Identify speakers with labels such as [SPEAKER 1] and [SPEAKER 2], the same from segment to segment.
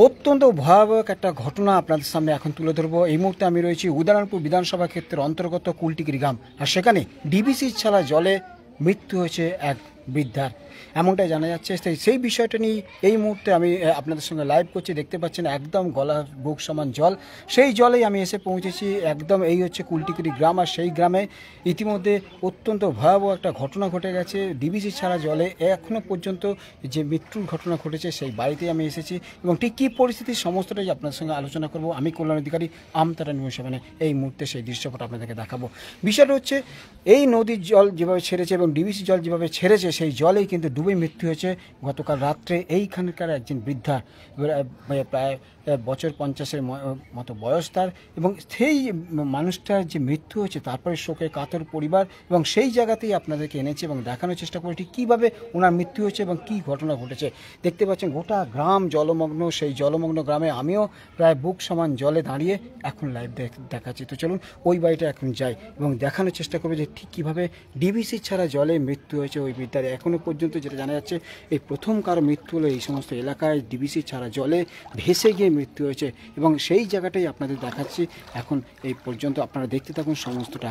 [SPEAKER 1] অত্যন্ত ভয়াবহ একটা ঘটনা আপনাদের সামনে এখন তুলে ধরবো। এই মুহূর্তে আমি রয়েছি উদয়নারায়ণপুর বিধানসভা ক্ষেত্রের অন্তর্গত কুলটিগিরি গ্রাম, আর সেখানে ডিবিসি ছাড়া জলে মৃত্যু হয়েছে এক বৃদ্ধার, এমনটাই জানা যাচ্ছে। সেই বিষয়টা নিয়ে এই মুহূর্তে আমি আপনাদের সঙ্গে লাইভ করছি। দেখতে পাচ্ছেন একদম গলার বুক সমান জল, সেই জলেই আমি এসে পৌঁছেছি। একদম এই হচ্ছে কুলটিগিরি গ্রাম, আর সেই গ্রামে ইতিমধ্যে অত্যন্ত ভয়াবহ একটা ঘটনা ঘটে গেছে। ডিবিসি ছাড়া জলে এখনও পর্যন্ত যে মৃত্যুর ঘটনা ঘটেছে সেই বাড়িতেই আমি এসেছি, এবং ঠিক কী পরিস্থিতি সমস্তটাই আপনার সঙ্গে আলোচনা করব। আমি কল্যাণ অধিকারী, আমতারা নিউজ 7 এই মুহূর্তে সেই দৃশ্যপট আপনাদেরকে দেখাবো। বিষয়টা হচ্ছে এই নদীর জল যেভাবে ছেড়েছে এবং ডিবিসি জল যেভাবে ছেড়েছে সেই জলেই কিন্তু ডুবে মৃত্যু হয়েছে গতকাল রাত্রে এইখানকার একজন বৃদ্ধা। প্রায় বছর 50-এর মতো বয়স তার, এবং সেই মানুষটার যে মৃত্যু হয়েছে তারপরে শোকে কাতর পরিবার, এবং সেই জায়গাতেই আপনাদেরকে এনেছি এবং দেখানোর চেষ্টা করি ঠিক কীভাবে ওনার মৃত্যু হয়েছে এবং কী ঘটনা ঘটেছে। দেখতে পাচ্ছেন গোটা গ্রাম জলমগ্ন, সেই জলমগ্ন গ্রামে আমিও প্রায় বুক সমান জলে দাঁড়িয়ে এখন লাইভ দেখাচ্ছি। তো চলুন ওই বাড়িটা এখন যাই এবং দেখানোর চেষ্টা করবো যে ঠিক কীভাবে ডিবিসি ছাড়া জলে মৃত্যু হয়েছে ওই বৃদ্ধার। এখনও পর্যন্ত যেটা জানা যাচ্ছে এই প্রথম কারো মৃত্যু হলো এই সমস্ত এলাকায় ডিবিসি ছাড়া জলে ভেসে গিয়ে মৃত্যু হয়েছে, এবং সেই জায়গাটাই আপনাদের দেখাচ্ছি এখন। এই পর্যন্ত আপনারা দেখতে থাকুন সমস্তটা।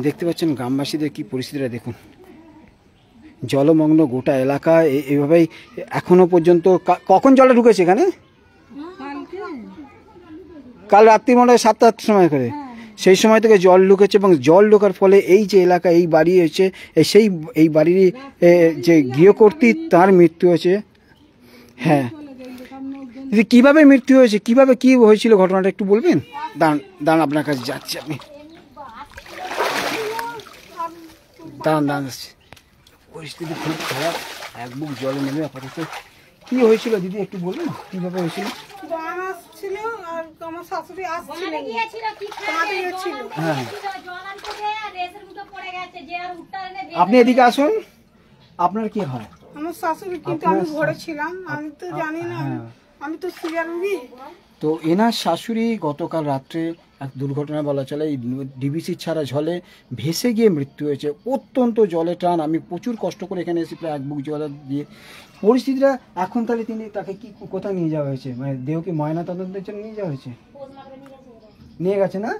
[SPEAKER 1] দেখতে পাচ্ছেন গ্রামবাসীদের কি পরিস্থিতিটা দেখুন, জলমগ্ন গোটা এলাকা এইভাবেই এখনো পর্যন্ত। কখন জলটা ঢুকেছে এখানে? কাল রাত্রি মনে হয় 7-8 সময় করে, সেই সময় থেকে জল ঢুকেছে, এবং জল ঢোকার ফলে এই যে এলাকা এই বাড়ি হয়েছে সেই এই বাড়ির যে গৃহকর্ত্রী তার মৃত্যু হয়েছে। হ্যাঁ, কিভাবে মৃত্যু হয়েছে, কিভাবে কি হয়েছিল ঘটনাটা একটু বলবেন? দাঁড়ান আপনার কাছে যাচ্ছি, আপনি দাঁড়ান। পরিস্থিতি খুব খারাপ, এক বুক জলে নেমে আপাতত। কি হয়েছিল দিদি একটু বলবেন কিভাবে হয়েছিল? আপনি এদিকে আসুন। আপনার কি হয়?
[SPEAKER 2] আমার শাশুড়ি, কিন্তু আমি ঘরে ছিলাম, আমি তো জানি না, আমি তো সিরিয়াল রোগী।
[SPEAKER 1] তো এনার শাশুড়ি গতকাল রাত্রে এক দুর্ঘটনা বলা চলে, এই ডিবিসি ছাড়া জলে ভেসে গিয়ে মৃত্যু হয়েছে। অত্যন্ত জলে টান, আমি প্রচুর কষ্ট করে এখানে এসে প্রায় এক বুক জল দিয়ে। পরিস্থিতিটা এখন তাহলে তাকে কি কোথায় নিয়ে যাওয়া হয়েছে, মানে দেহকে ময়না তদন্তের জন্য নিয়ে যাওয়া হয়েছে? নিয়ে গেছে না,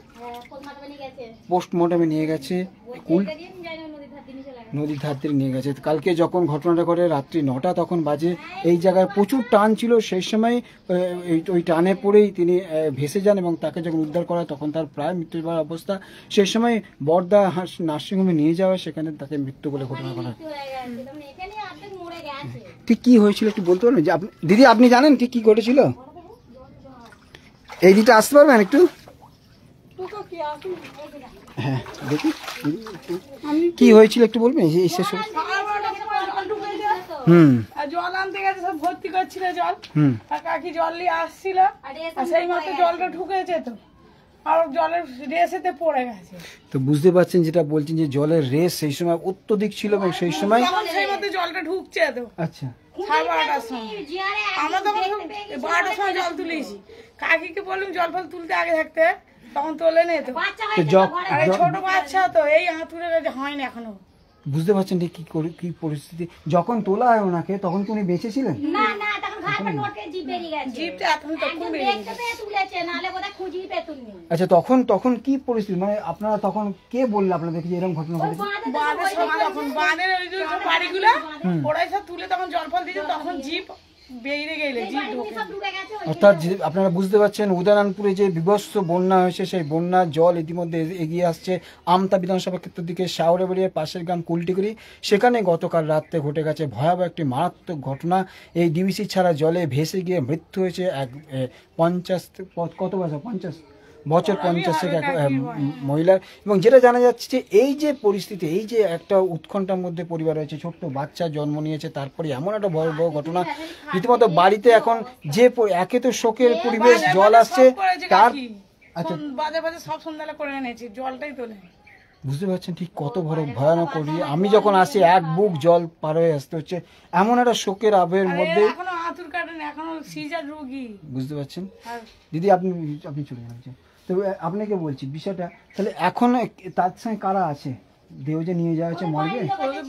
[SPEAKER 1] পোস্টমর্টমে নিয়ে গেছে, নদীর ধার থেকে নিয়ে গেছে। কালকে যখন ঘটনাটা ঘটে রাত্রি 9টা তখন বাজে, এই জায়গায় প্রচুর টান ছিল, সেই সময় ওই টানে পড়েই তিনি ভেসে যান, এবং তাকে যখন উদ্ধার করা তখন তার প্রায় মৃত্যুর অবস্থা। সেই সময় বর্দা নার্সিংহোমে নিয়ে যাওয়া, সেখানে তাকে মৃত্যু বলে ঘটনা ঘটা। ঠিক কি হয়েছিল একটু বলতে পারবেন? যে দিদি আপনি জানেন ঠিক কি ঘটেছিল? এই দিকটা আসতে পারবেন একটু? হ্যাঁ দেখি কি হয়েছিল একটু বলবেন।
[SPEAKER 2] জল আনতে গেছে, সব ভর্তি করছিল জল, আর কাকি জল নিয়ে আসছিল, সেই মতো জলটা ঢুকেছে, তো আর জলের রেসেতে পড়ে গেছে।
[SPEAKER 1] তো বুঝতে পারছেন যেটা বলছেন যে জলের রেস সেই সময় অত্যধিক ছিল, এবং সেই সময়
[SPEAKER 2] জলটা ঢুকছে। তো
[SPEAKER 1] আচ্ছা,
[SPEAKER 2] 12টার সময় আমরা তখন 12টার সময় জল তুলেছি, কাকিকে বললাম জল ফল তুলতে আগে থাকতে, তখন তোলে নেই। তো ছোট বাচ্চা তো এই হাতুড়ে হয়নি এখনো।
[SPEAKER 1] বুঝতে পারছেন যে কি পরিস্থিতি। যখন তোলা হয় ওনাকে তখন কি উনি বেঁচে ছিলেন? আচ্ছা, তখন কি পরিস্থিতি, মানে আপনারা তখন কে বললো আপনাদেরকে যে এরকম ঘটনা ঘটেছে?
[SPEAKER 2] বাড়িগুলো ওরাই সব তুলে তখন জল ফল দিয়েছে, তখন জিপ
[SPEAKER 1] অর্থাৎ আপনারা বুঝতে পারছেন উদয়নারায়ণপুরে যে বিভৎস বন্যা হয়েছে, সেই বন্যার জল ইতিমধ্যে এগিয়ে আসছে আমতা বিধানসভা ক্ষেত্রের দিকে, শাওরাবাড়িয়ার পাশের গ্রাম কুলটিগিরি। সেখানে গতকাল রাত্রে ঘটে গেছে ভয়াবহ একটি মারাত্মক ঘটনা। এই ডিবিসি ছাড়া জলে ভেসে গিয়ে মৃত্যু হয়েছে এক 50 বছর 50 থেকে মহিলার। এবং যেটা জানা যাচ্ছে যে এই যে পরিস্থিতি, এই যে একটা উৎকণ্ঠার মধ্যে পরিবার রয়েছে, ছোট্ট বাচ্চা জন্ম নিয়েছে, তারপরে এমন একটা বড় ঘটনা রীতিমতো বাড়িতে এখন যে একে তো শোকের পরিবেশ, জল আসছে তার। আচ্ছা,
[SPEAKER 2] বাজে বাজে সব সন্ধ্যাবেলা করে এনেছি, জলটাই তোলে।
[SPEAKER 1] বুঝতে পারছেন ঠিক কত বড় ভয়ানক করি। আমি যখন আসি এক বুক জল পার হয়ে আসতে হচ্ছে এমন একটা শোকের আবেগের মধ্যে। বুঝতে পারছেন দিদি, আপনি চলে যাচ্ছেন। তো আপনাকে বলছি বিষয়টা, তাহলে এখন তার সঙ্গে কারা আছে? দেহ যে নিয়ে যাওয়া হচ্ছে মর্গে,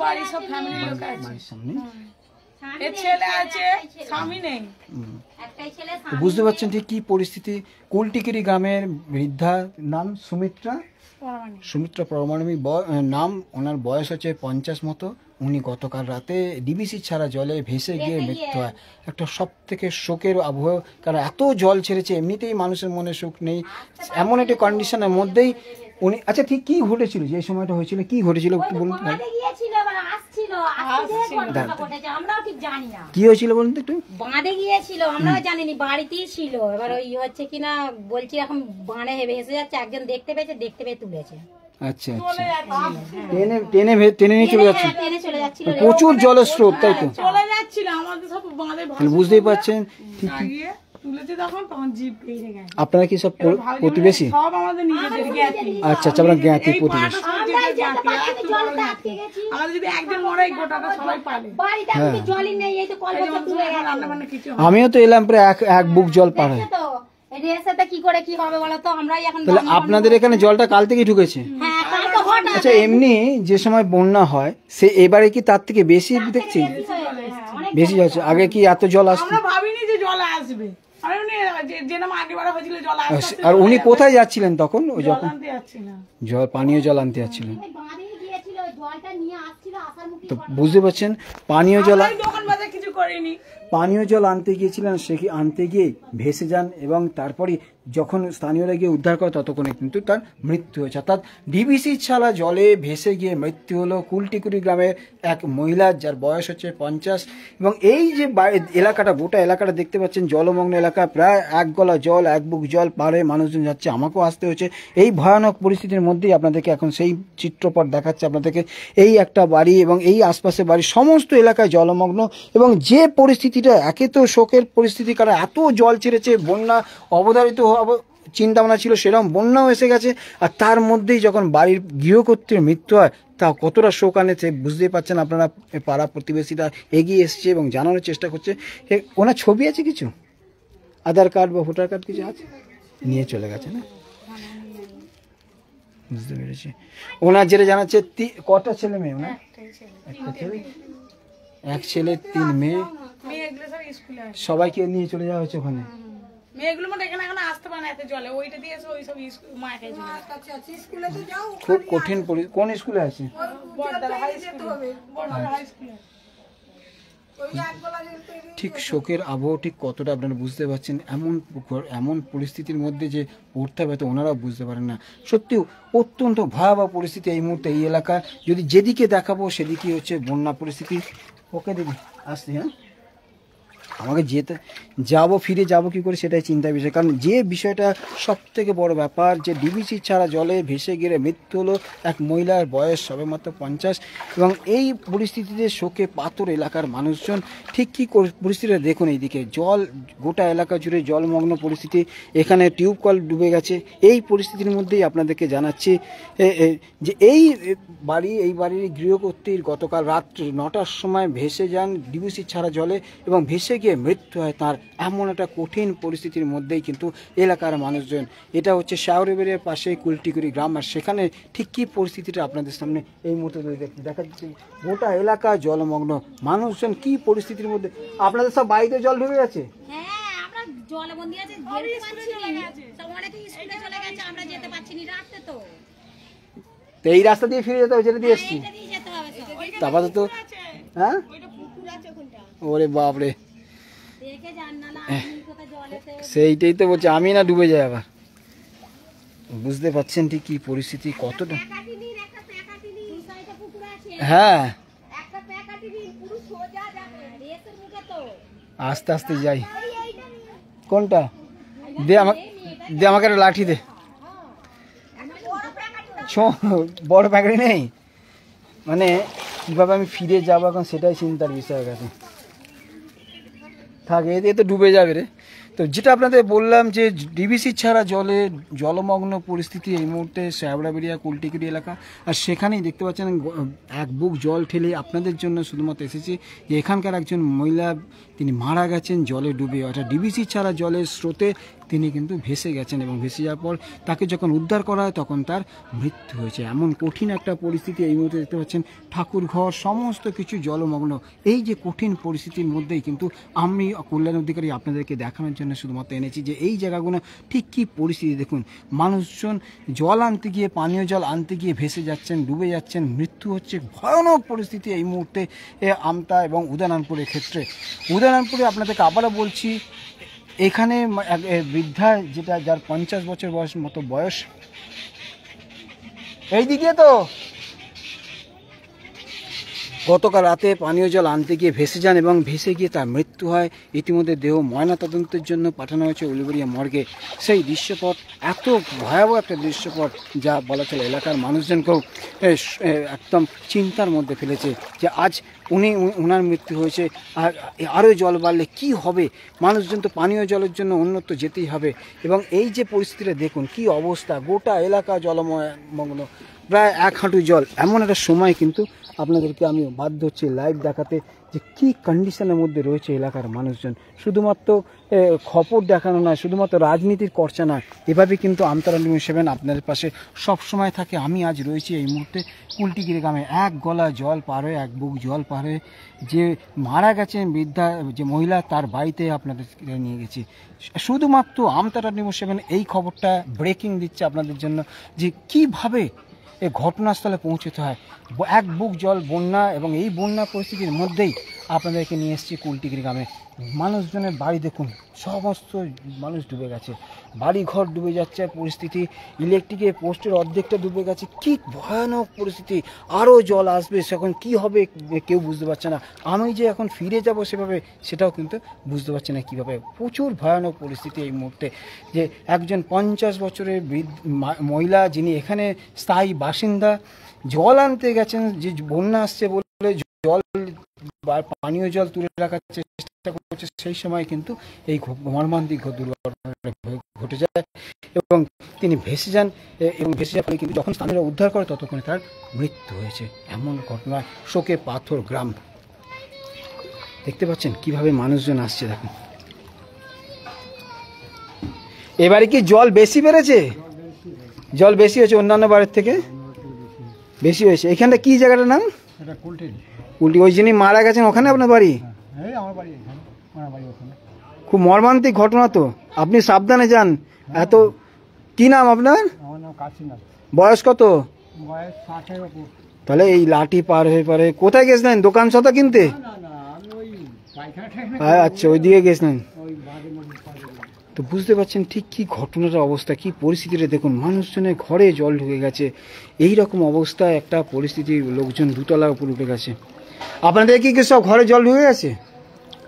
[SPEAKER 2] বাড়ির সব ফ্যামিলির লোক আছে
[SPEAKER 1] বাড়ির সামনে।
[SPEAKER 2] এর ছেলে আছে, স্বামী নেই।
[SPEAKER 1] তো বুঝতে পারছেন ঠিক কি পরিস্থিতি। কুলটিকিরি গ্রামের বৃদ্ধা, নাম সুমিত্রা পরমাণবিক নাম, ওনার বয়স হচ্ছে 50 মতো। উনি গতকাল রাতে ডিবিসি ছাড়া জলে ভেসে গিয়ে মৃত্যু হয়। একটা সব থেকে শোকের আবহ, কারণ এত জল ছেড়েছে, এমনিতেই মানুষের মনে সুখ নেই, এমন একটা কন্ডিশনের মধ্যেই উনি। আচ্ছা ঠিক কি ঘটেছিল যে সময়টা হয়েছিল, কি ঘটেছিল একটু বলুন। কি হয়েছিল বলুন তো একটু।
[SPEAKER 3] বাঁধে গিয়েছিল, আমরাও জানিনি, বাড়িতেই ছিল। এবার ওই হচ্ছে কিনা বলছি এখন বাঁধে ভেসে যাচ্ছে, একজন দেখতে পেয়ে তুলেছে।
[SPEAKER 1] আচ্ছা আচ্ছা, টেনে নিয়ে চলে যাচ্ছে, প্রচুর জলের স্রোত, তাই তো
[SPEAKER 2] চলে যাচ্ছিল আমাদের সব বাঁধে
[SPEAKER 1] বুঝতেই পারছেন।
[SPEAKER 2] তুলেছে তখন জিপ পেয়ে গেছে।
[SPEAKER 1] আপনারা কি সব প্রতিবেশী?
[SPEAKER 2] সব আমাদের নিজেদের জ্ঞাতি।
[SPEAKER 1] আচ্ছা আচ্ছা, আপনারা জ্ঞাতি প্রতিবেশী।
[SPEAKER 2] আমাদের যদি একজন মরে গোটাটা সবাই পাবে।
[SPEAKER 1] আমিও তো এলাম প্রায় এক বুক জল পার হয়।
[SPEAKER 3] কি করে কি হবে বলো তো, আমরাই এখন।
[SPEAKER 1] তাহলে আপনাদের এখানে জলটা কাল থেকেই ঢুকেছে? আচ্ছা, এমনি যে সময় বন্যা হয় সে এবারে কি তার থেকে বেশি দেখছি? বেশি যাচ্ছে। আগে কি এত জল আসতো?
[SPEAKER 2] আমরা ভাবিনি যে জল আসবে।
[SPEAKER 1] আর উনি কোথায় যাচ্ছিলেন তখন? ওই যখন
[SPEAKER 2] জল,
[SPEAKER 1] পানীয় জল আনতে যাচ্ছিলেন, তো বুঝতে পারছেন পানীয় জল আনতে গিয়েছিলেন, সে কি আনতে গিয়ে ভেসে যান এবং তারপরে যখন স্থানীয়রা গিয়ে উদ্ধার করে ততক্ষণে কিন্তু তার মৃত্যু হয়েছে। অর্থাৎ ডিবিসি ছাড়া জলে ভেসে গিয়ে মৃত্যু হলো কুলটিকুরি গ্রামের এক মহিলার, যার বয়স হচ্ছে 50। এবং এই যে এলাকাটা, গোটা এলাকাটা দেখতে পাচ্ছেন জলমগ্ন এলাকা, প্রায় এক গলা জল, এক বুক জল পারে মানুষজন যাচ্ছে, আমাকেও আসতে হয়েছে। এই ভয়ানক পরিস্থিতির মধ্যেই আপনাদেরকে এখন সেই চিত্রপট দেখাচ্ছে আপনাদেরকে। এই একটা বাড়ি এবং এই আশপাশের বাড়ি সমস্ত এলাকায় জলমগ্ন, এবং যে পরিস্থিতিটা, একে তো শোকের পরিস্থিতি, কারণ এত জল ছেড়েছে, বন্যা অবধারিত চিন্তা ভাবনা ছিল, সেরকম বন্যাও এসে গেছে। আর তার মধ্যেই যখন বাড়ির গৃহকর্ত্রীর মৃত্যু হয়, তা কতটা শোক আনেছে বুঝতেই পারছেন আপনারা। পাড়া প্রতিবেশীরা এগিয়ে এসছে এবং জানানোর চেষ্টা করছে। ওনার ছবি আছে কিছু, আধার কার্ড বা ভোটার কার্ড কিছু আছে? নিয়ে চলে গেছে না, বুঝতে পেরেছি। ওনার যেটা জানাচ্ছে, কটা ছেলে মেয়ে ওনার? একটা ছেলে, এক ছেলে, 3 মেয়ে। সবাইকে নিয়ে চলে যাওয়া হয়েছে ওখানে। খুব কঠিন। কোন স্কুলে আছে? ঠিক শোকের আবহ ঠিক কতটা আপনারা বুঝতে পারছেন। এমন পরিস্থিতির মধ্যে যে পড়তে হবে তো ওনারাও বুঝতে পারেন না। সত্যি অত্যন্ত ভয়াবহ পরিস্থিতি এই মুহূর্তে এই এলাকা। যদি যেদিকে দেখাবো সেদিকে হচ্ছে বন্যা পরিস্থিতি। ওকে দিদি আসছি, হ্যাঁ আমাকে ফিরে যাব কি করে সেটাই চিন্তার বিষয়। কারণ যে বিষয়টা সব থেকে বড় ব্যাপার, যে ডিবিসি ছাড়া জলে ভেসে গিয়ে মৃত্যু হলো এক মহিলার, বয়স সবেমাত্র 50। এবং এই পরিস্থিতিতে শোকে পাথর এলাকার মানুষজন। ঠিক কী পরিস্থিতিটা দেখুন, এইদিকে জল, গোটা এলাকা জুড়ে জলমগ্ন পরিস্থিতি, এখানে টিউবকল ডুবে গেছে। এই পরিস্থিতির মধ্যেই আপনাদেরকে জানাচ্ছি যে এই বাড়ির গৃহকর্ত্রীর গতকাল রাত্রি 9টার সময় ভেসে যান ডিবিসি ছাড়া জলে এবং ভেসে গিয়ে মৃত্যু হয় তার। এমন একটা কঠিন পরিস্থিতির মধ্যেই কিন্তু এলাকার মানুষজন। এটা হচ্ছে শাওরিবাড়ির পাশে কুলটিকুরি গ্রাম, আর সেখানে ঠিক কী পরিস্থিতিটা আপনাদের সামনে এই মুহূর্তে দেখা যাচ্ছে। গোটা এলাকা জলমগ্ন, মানুষজন কি পরিস্থিতির মধ্যে। আপনাদের সব বাড়িতে জল ঢুকে গেছে? তো এই রাস্তা দিয়ে ফিরে যেতে হবে, যেটা দিয়ে এসছি তারপরে তো। হ্যাঁ, ওরে বাপরে, সেইটাই তো বলছি আমি, না ডুবে যায় আবার। বুঝতে পারছেন ঠিক কি পরিস্থিতি, কতটা। হ্যাঁ, আস্তে আস্তে যাই। কোনটা দে আমাকে একটা লাঠি দে। বড় প্যাকেট নেই, মানে কিভাবে আমি ফিরে যাবো এখন সেটাই চিন্তার বিষয় হয়ে গেছে। থাকে এতে তো ডুবে যাবে রে। তো যেটা আপনাদের বললাম যে ডিবিসি ছাড়া জলমগ্ন পরিস্থিতি এই মুহূর্তে শ্যাওড়াবেড়িয়া কুলটিকুরি এলাকা। আর সেখানেই দেখতে পাচ্ছেন এক বুক জল ঠেলে আপনাদের জন্য শুধুমাত্র এসেছি যে এখানকার একজন মহিলা তিনি মারা গেছেন জলে ডুবে। অর্থাৎ ডিবিসি ছাড়া জলের স্রোতে তিনি কিন্তু ভেসে গেছেন এবং ভেসে যাওয়ার পর তাকে যখন উদ্ধার করা হয় তখন তার মৃত্যু হয়েছে। এমন কঠিন একটা পরিস্থিতি এই মুহূর্তে দেখতে পাচ্ছেন, ঠাকুর ঘর সমস্ত কিছু জলমগ্ন। এই যে কঠিন পরিস্থিতির মধ্যেই কিন্তু আমি কল্যাণ অধিকারী আপনাদেরকে দেখানোর জন্য শুধুমাত্র এনেছি যে এই জায়গাগুলো ঠিক কী পরিস্থিতি। দেখুন, মানুষজন জল আনতে গিয়ে, পানীয় জল আনতে গিয়ে ভেসে যাচ্ছেন, ডুবে যাচ্ছেন, মৃত্যু হচ্ছে। ভয়ানক পরিস্থিতি এই মুহূর্তে আমতা এবং উদয়নারায়ণপুরের ক্ষেত্রে। উদয়নারায়ণপুরে আপনাদেরকে আবারও বলছি, এখানে বৃদ্ধা যেটা, যার 50 বছর বয়স মতো বয়স, এই দিকে তো গতকাল রাতে পানীয় জল আনতে গিয়ে ভেসে যান এবং ভেসে গিয়ে তার মৃত্যু হয়। ইতিমধ্যে দেহ ময়নাতদন্তের জন্য পাঠানো হয়েছে উলুবেড়িয়া মর্গে। সেই দৃশ্যপট এত ভয়াবহ একটা দৃশ্যপট যা বলা চলে এলাকার মানুষজনকেও একদম চিন্তার মধ্যে ফেলেছে যে আজ ওনার মৃত্যু হয়েছে, আর আরও জল বাড়লে কি হবে। মানুষজন তো পানীয় জলের জন্য অন্যত্র যেতেই হবে। এবং এই যে পরিস্থিতিটা দেখুন, কি অবস্থা, গোটা এলাকা জলমগ্ন, প্রায় 1 হাঁটু জল। এমন একটা সময় কিন্তু আপনাদেরকে আমি বাধ্য হচ্ছি লাইভ দেখাতে যে কী কন্ডিশনের মধ্যে রয়েছে এলাকার মানুষজন। শুধুমাত্র খবর দেখানো নয়, শুধুমাত্র রাজনীতির চর্চা নয়, এভাবে কিন্তু আমতারা নিউজ 7 আপনাদের পাশে সব সময় থাকে। আমি আজ রয়েছি এই মুহূর্তে কুলটিগিরি গ্রামে। 1 গলা জল পার হয়ে, 1 বুক জল পার হয়ে যে মারা গেছেন বৃদ্ধা, যে মহিলা, তার বাড়িতে আপনাদের নিয়ে গেছি। শুধুমাত্র আমতারা নিউজ 7 এই খবরটা ব্রেকিং দিচ্ছে আপনাদের জন্য যে কীভাবে এই ঘটনাস্থলে পৌঁছতে হয়। 1 বুক জল, বন্যা, এবং এই বন্যা পরিস্থিতির মধ্যেই আপনাদেরকে নিয়ে এসেছি কুলটিগিরি গ্রামে। মানুষজনের বাড়ি দেখুন, সমস্ত মানুষ ডুবে গেছে, বাড়ি ঘর ডুবে যাচ্ছে পরিস্থিতি। ইলেকট্রিকের পোস্টের অর্ধেকটা ডুবে গেছে। কি ভয়ানক পরিস্থিতি, আরও জল আসবে, সেখন কি হবে কেউ বুঝতে পারছে না। আমি যে এখন ফিরে যাব সেভাবে, সেটাও কিন্তু বুঝতে পারছে না কীভাবে। প্রচুর ভয়ানক পরিস্থিতি এই মুহূর্তে। যে একজন 50 বছরের মহিলা, যিনি এখানে স্থায়ী বাসিন্দা, জল আনতে গেছেন, যে বন্যা আসছে বলে জল, পানীয় জল তুলে রাখার চেষ্টা করছে, সেই সময় কিন্তু এই মর্মান্তিক দুর্ঘটনা ঘটে যায় এবং তিনি ভেসে যান। এবং ভেসে যাওয়ার পরে কিন্তু যখন স্থানীয়রা উদ্ধার করে ততক্ষণে তার মৃত্যু হয়েছে। এমন ঘটনা শোকে পাথর গ্রাম। দেখতে পাচ্ছেন কিভাবে মানুষজন আসছে, দেখুন। এবারে কি জল বেশি বেড়েছে? জল বেশি হয়েছে অন্যান্য বারের থেকে, বেশি হয়েছে। এখানটা কি জায়গাটার নাম? উল্টি। ওই যিনি মারা গেছেন ওখানে আপনার বাড়ি? খুব মর্মান্তিক ঘটনা তো, আপনি সাবধানে যান। এত কি নাম আপনার? বয়স কত? তাহলে এই লাঠি পার হয়ে পারে কোথায় গেছিলেন? দোকান সতা কিনতে? আচ্ছা, ওইদিকে গেছিলেন। তো বুঝতে পারছেন ঠিক কি ঘটনার অবস্থা, কি পরিস্থিতিটা দেখুন। মানুষজনের ঘরে জল ঢুকে গেছে। এই রকম অবস্থায় একটা পরিস্থিতি, লোকজন দুতলার উপর উঠে গেছে। আপনাদের কি সব ঘরে জল ঢুকে গেছে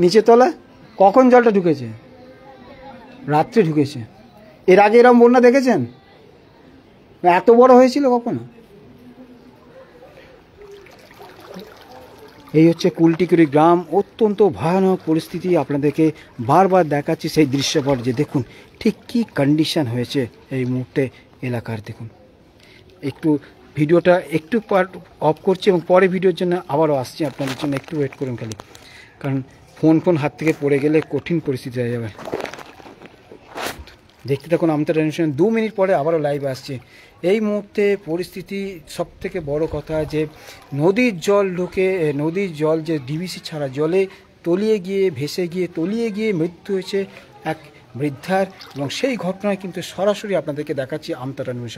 [SPEAKER 1] নিচে তলা? কখন জলটা ঢুকেছে? রাত্রে ঢুকেছে। এর আগে এরকম বন্যা দেখেছেন? এত বড় হয়েছিল কখনো? এই হচ্ছে কুলটিগিরি গ্রাম। অত্যন্ত ভয়ানক পরিস্থিতি আপনাদেরকে বারবার দেখাচ্ছি সেই দৃশ্যপট, যে দেখুন ঠিক কী কন্ডিশন হয়েছে এই মুহূর্তে এলাকার। দেখুন, একটু ভিডিওটা একটু অফ করছি এবং পরে ভিডিওর জন্য আবারও আসছি আপনাদের জন্য। একটু ওয়েট করুন খালি, কারণ ফোন হাত থেকে পড়ে গেলে কঠিন পরিস্থিতি হয়ে যাবে। দেখতে থাকুন আমতারা নিউজ 7। 2 মিনিট পরে আবারও লাইভ আসছে। এই মুহূর্তে পরিস্থিতি, সব থেকে বড় কথা যে নদীর জল ঢুকে, নদীর জল যে ডিবিসি ছাড়া জলে তলিয়ে গিয়ে, ভেসে গিয়ে, তলিয়ে গিয়ে মৃত্যু হয়েছে এক বৃদ্ধার। এবং সেই ঘটনায় কিন্তু সরাসরি আপনাদেরকে দেখাচ্ছি আমতারা নিউজ।